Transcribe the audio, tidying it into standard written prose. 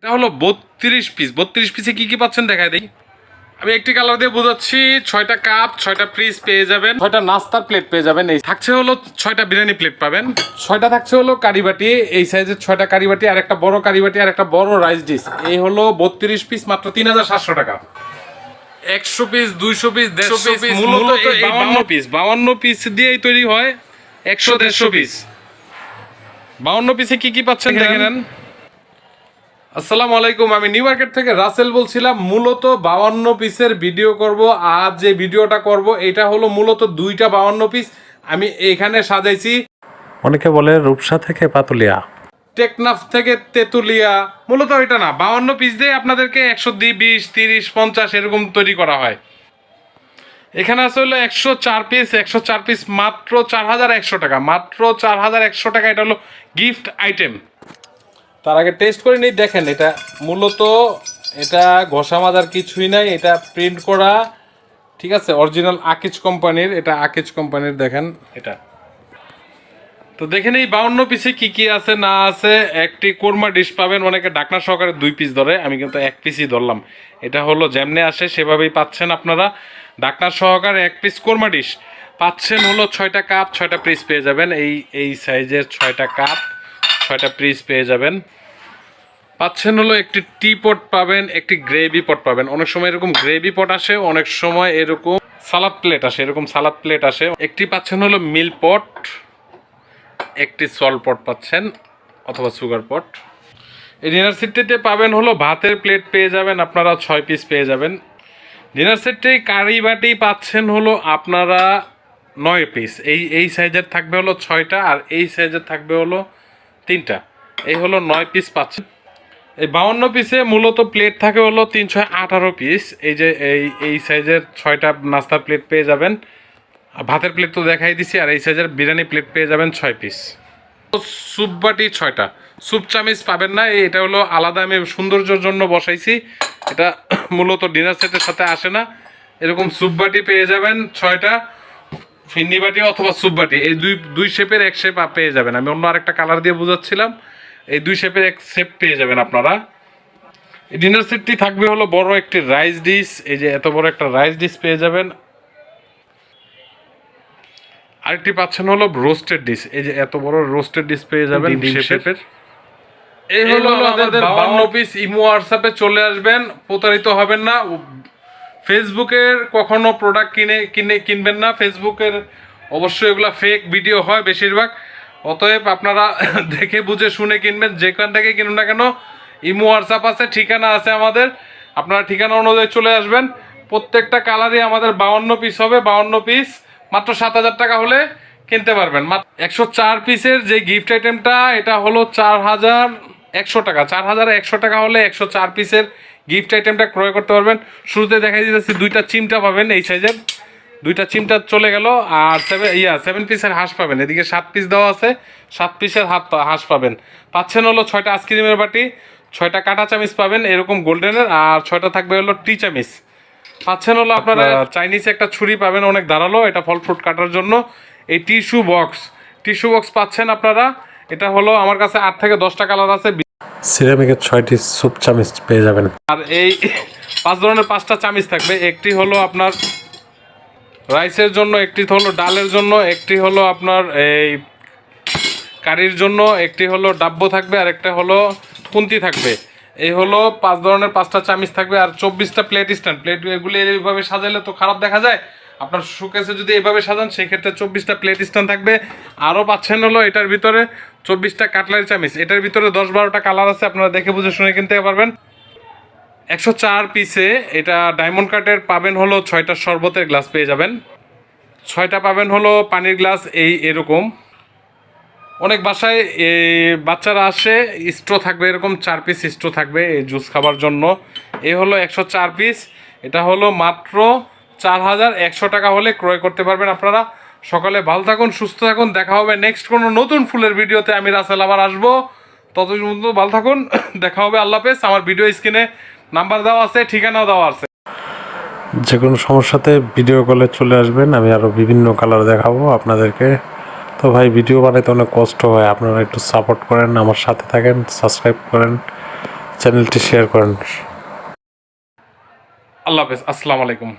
এটা হলো 32 পিস। 32 পিসে কি কি পাচ্ছেন দেখায় দেই। আমি একটি কালার দিয়ে বোঝাচ্ছি। 6টা কাপ, 6টা পিস পেয়ে যাবেন, 6টা নাস্তার প্লেট পেয়ে যাবেন। এই থাকছে হলো 6টা বিরিয়ানি প্লেট পাবেন, 6টা থাকছে হলো কারিবাটি, এই সাইজের 6টা কারিবাটি, আর একটা বড় কারিবাটি, আর একটা বড় রাইস ডিশ। এই হলো 32 পিস, মাত্র 3700 টাকা। 100 পিস, 200 পিস, 150 পিস, মূলত এই 52 পিস দিয়েই তৈরি হয় 100-150 পিস। 52 পিসে কি কি পাচ্ছেন দেখে নেন। আসসালামু আলাইকুম, আমি নিউ মার্কেট থেকে রাসেল বলছিলাম। মূলত 52 পিসের ভিডিও করব। আজ যে ভিডিওটা করব এটা হলো মূলত 2টা 52 পিস আমি এখানে সাজাইছি। অনেকে বলে রূপসা থেকে পাতুলিয়া, টেকনাফ থেকে তেতুলিয়া, মূলত এটা না। 52 পিস দিয়ে আপনাদেরকে 120, 30, 50 এরকম তৈরি করা হয়। এখানে আছে হলো 104 পিস। 104 পিস মাত্র 4100 টাকা, মাত্র 4100 টাকা। এটা হলো গিফট আইটেম। তার আগে টেস্ট করে নিই, দেখেন এটা মূলত এটা ঘষা মাজার কিছুই নাই, এটা প্রিন্ট করা, ঠিক আছে, অরিজিনাল আকিজ কোম্পানির। এটা আকিজ কোম্পানির, দেখেন এটা। তো দেখেন এই 52 পিসে কি কি আছে না আছে। একটি কোরমা ডিশ পাবেন, অনেকে ডাকনা সহকারে 2 পিস ধরে, আমি কিন্তু 1 পিসই ধরলাম। এটা হলো যেমনে আসে সেভাবেই পাচ্ছেন আপনারা। ডাকনা সহকারে 1 পিস কোরমা ডিশ পাচ্ছেন হলো 6টা কাপ, 6টা পিস পেয়ে যাবেন। এই সাইজের 6টা কাপ, 6টা পিস পেয়ে যাবেন। পাচ্ছেন হলো একটি টি পট পাবেন, একটি গ্রেভি পট পাবেন। অনেক সময় এরকম গ্রেভি পট আসে, অনেক সময় এরকম সালাদ প্লেট আসে, এরকম সালাদ প্লেট আসে। একটি পাচ্ছেন হলো মিল পট, একটি সল্ট পট পাচ্ছেন অথবা সুগার পট। এই ডিনার সেটটিতে পাবেন হলো ভাতের প্লেট পেয়ে যাবেন আপনারা 6 পিস পেয়ে যাবেন। ডিনার সেটটি কারি বাটি পাচ্ছেন হলো আপনারা 9 পিস। এই সাইজের থাকবে হলো 6টা, আর এই সাইজের থাকবে হলো 3টা। এই হলো 9 পিস পাচ্ছেন। এই 52 পিসে মূলত প্লেট থাকে হলো 318 পিস। এই যে এই সাইজের 6টা নাস্তার প্লেট পেয়ে যাবেন। ভাতের প্লেট তো দেখাই দিছি। আর এই সাইজের বিরিয়ানি প্লেট পেয়ে যাবেন 6 পিস। স্যুপ বাটি 6টা। স্যুপ চামিচ পাবেন না, এটা হলো আলাদা, আমি সৌন্দর্যের জন্য বসাইছি। এটা মূলত ডিনার সেটের সাথে আসে না। এরকম স্যুপ বাটি পেয়ে যাবেন 6টা, ফিন্নি বাটি অথবা স্যুপ বাটি, এই দুই শেপের এক শেপ পেয়ে যাবেন। আমি অন্য আরেকটা কালার দিয়ে বোঝাচ্ছিলাম। এই 2 শেপের এক শেপ পেয়ে যাবেন আপনারা। এই ডিনার সেটটি থাকবে হলো বড় একটি রাইস ডিশ। এই যে এত বড় একটা রাইস ডিশ পেয়ে যাবেন। আরেকটি পাচ্ছেন হলো রোস্টেড ডিশ। এই যে এত বড় রোস্টেড ডিশ পেয়ে যাবেন ডিম শেপের। এই হলো আমাদের 52 পিস। ইমো হোয়াটসঅ্যাপে চলে আসবেন, প্রতারিত হবেন না। ফেসবুকের কখনো প্রোডাক্ট কিনবেন না। ফেসবুকের অবশ্যই এগুলা ফেক ভিডিও হয় বেশিরভাগ। অতএব আপনারা দেখে বুঝে শুনে কিনবেন, যেখান থেকে কিনুন না কেন। ইমো হোয়াটসঅ্যাপ আছে, ঠিকানা আছে আমাদের, আপনারা ঠিকানা অনুযায়ী চলে আসবেন। প্রত্যেকটা কালারই আমাদের 52 পিস হবে। 52 পিস মাত্র 7000 টাকা হলে কিনতে পারবেন। 104 পিসের যে গিফট আইটেমটা, এটা হলো 4100 টাকা। 4100 টাকা হলে 104 পিসের গিফট আইটেমটা ক্রয় করতে পারবেন। শুরুতে দেখাই দিতেছি 2টা চিমটা পাবেন, এই সাইজের 2টা চিমটা চলে গেল। আর 7 পিসের হাঁস পাবেন। এদিকে 7 পিস দেওয়া আছে, 7 পিসের হাঁস পাবেন। পাচ্ছেন হলো 6টা আইসক্রিমের বাটি, 6টা কাটা চামিচ পাবেন এরকম গোল্ডেনের, আর 6টা থাকবে হলো টি চামিচ। পাচ্ছেন হলো আপনারা চাইনিজ একটা ছুরি পাবেন, অনেক ধারালো, এটা ফল ফ্রুট কাটার জন্য। এই টিস্যু বক্স পাচ্ছেন আপনারা। এটা হলো আমার কাছে 8 থেকে 10টা কালার আছে। সিরামিকের 6টি স্যুপ চামিচ পেয়ে যাবেন। আর এই 5 ধরনের 5টা চামিচ থাকবে। একটি হলো আপনার রাইসের জন্য, একটি হলো ডালের জন্য, একটি হলো আপনার এই কারির জন্য, একটি হলো ডাব্বো থাকবে, আর একটা হলো খুন্তি থাকবে। এই হলো 5 ধরনের 5টা চামিচ থাকবে। আর 24টা প্লেট স্ট্যান্ড। প্লেট এগুলি এইভাবে সাজালে তো খারাপ দেখা যায়। আপনার শোকেসে যদি এইভাবে সাজান সেক্ষেত্রে 24টা প্লেট স্ট্যান্ড থাকবে। আরও পাচ্ছেন হলো এটার ভিতরে 24টা কাটলারি চামিচ। এটার ভিতরে 10-12টা কালার আছে, আপনারা দেখে বুঝে শুনে কিনতে পারবেন। 104 পিসে এটা ডায়মন্ড কাটের পাবেন হলো 6টা শরবতের গ্লাস পেয়ে যাবেন। 6টা পাবেন হলো পানির গ্লাস। এরকম অনেক বাসায় বাচ্চারা আসে, স্ট্রো থাকবে, এরকম 4 পিস স্ট্রো থাকবে এই জুস খাবার জন্য। এই হলো 104 পিস। এটা হলো মাত্র 4100 টাকা হলে ক্রয় করতে পারবেন আপনারা। সকালে ভালো থাকুন, সুস্থ থাকুন। দেখা হবে নেক্সট কোনো নতুন ফুলের ভিডিওতে। আমি রাসেল আবার আসবো। ততদিন ভালো থাকুন, দেখা হবে। আল্লাহ হাফেজ। আমার ভিডিও স্ক্রিনে নাম্বার দেওয়া আছে, ঠিকানাও দেওয়া আছে। যে কোনো সমস্যাতে ভিডিও কলে চলে আসবেন, আমি আরও বিভিন্ন কালার দেখাবো আপনাদেরকে। তো ভাই, ভিডিও বানাইতে অনেক কষ্ট হয়, আপনারা একটু সাপোর্ট করেন, আমার সাথে থাকেন, সাবস্ক্রাইব করেন। চ্যানেলটি শেয়ার করেন। আল্লাহ হাফেজ, আসসালামু আলাইকুম।